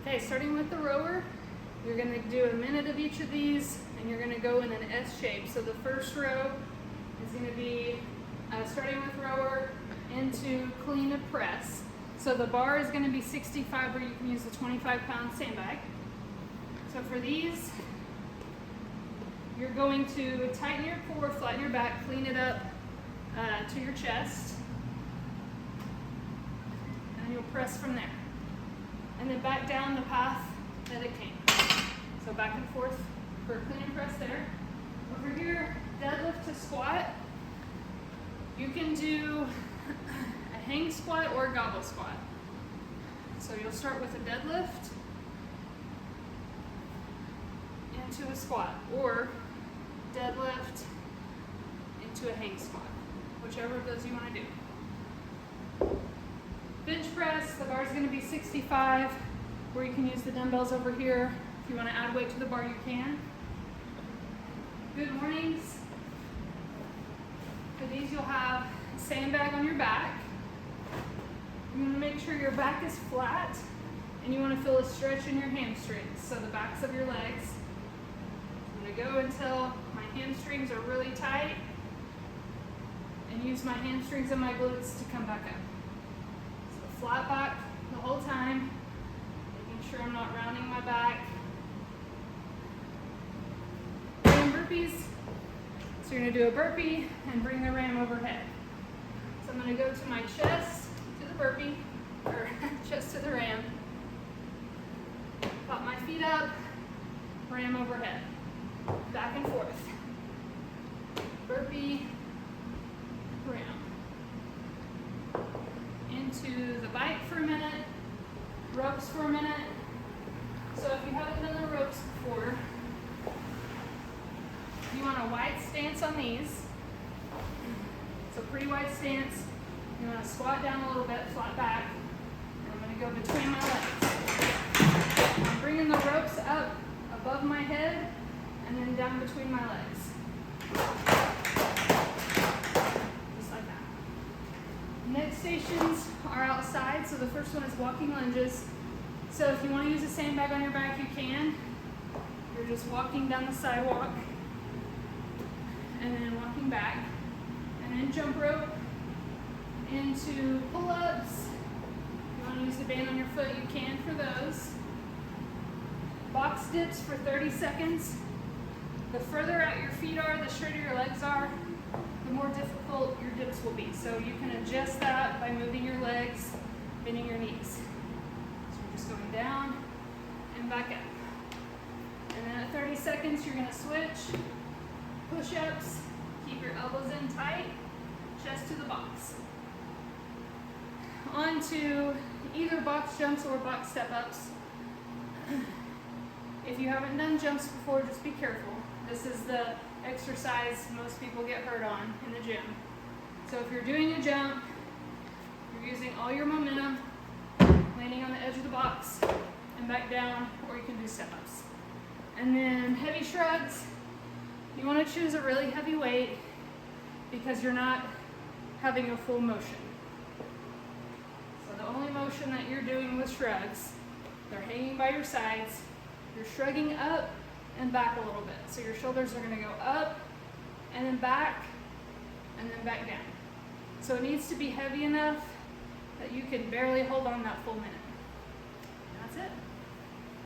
Okay, starting with the rower, you're going to do a minute of each of these, and you're going to go in an S shape. So the first row is going to be starting with rower into clean and press. So the bar is going to be 65, or you can use the 25-pound sandbag. So for these, you're going to tighten your core, flatten your back, clean it up to your chest, and you'll press from there. And then back down the path that it came. So back and forth for a clean and press there. Over here, deadlift to squat. You can do a hang squat or a gobble squat. So you'll start with a deadlift into a squat, or deadlift into a hang squat, whichever of those you want to do. Bench press, the bar is going to be 65, or you can use the dumbbells over here. If you want to add weight to the bar, you can. Good mornings. For these, you'll have a sandbag on your back. You want to make sure your back is flat, and you want to feel a stretch in your hamstrings, so the backs of your legs. I'm going to go until my hamstrings are really tight, and use my hamstrings and my glutes to come back up. So flat back the whole time, making sure I'm not rounding my back. Ram burpees. So you're going to do a burpee and bring the ram overhead. So I'm going to go to my chest to the burpee, or chest to the ram. Pop my feet up, ram overhead. Back and forth. Burpee, ram. Into the bike for a minute, ropes for a minute. So if you haven't done the ropes before, you want a wide stance on these. So pretty wide stance. You want to squat down a little bit, flat back. And I'm going to go between my legs. I'm bringing the ropes up above my head and then down between my legs. Just like that. Next stations are outside. So the first one is walking lunges. So if you want to use a sandbag on your back, you can. You're just walking down the sidewalk and then walking back. And then jump rope into pull-ups. If you want to use the band on your foot, you can for those. Box dips for 30 seconds. The further out your feet are, the straighter your legs are, the more difficult your dips will be. So you can adjust that by moving your legs, bending your knees. So you're just going down and back up. And then at 30 seconds, you're going to switch. Push-ups. Keep your elbows in tight. Chest to the box. On to either box jumps or box step-ups. If you haven't done jumps before, just be careful. This is the exercise most people get hurt on in the gym. So if you're doing a jump, you're using all your momentum, landing on the edge of the box and back down, or you can do step-ups. And then heavy shrugs, you want to choose a really heavy weight because you're not having a full motion. So the only motion that you're doing with shrugs, they're hanging by your sides, you're shrugging up and back a little bit. So your shoulders are going to go up and then back down. So it needs to be heavy enough that you can barely hold on that full minute.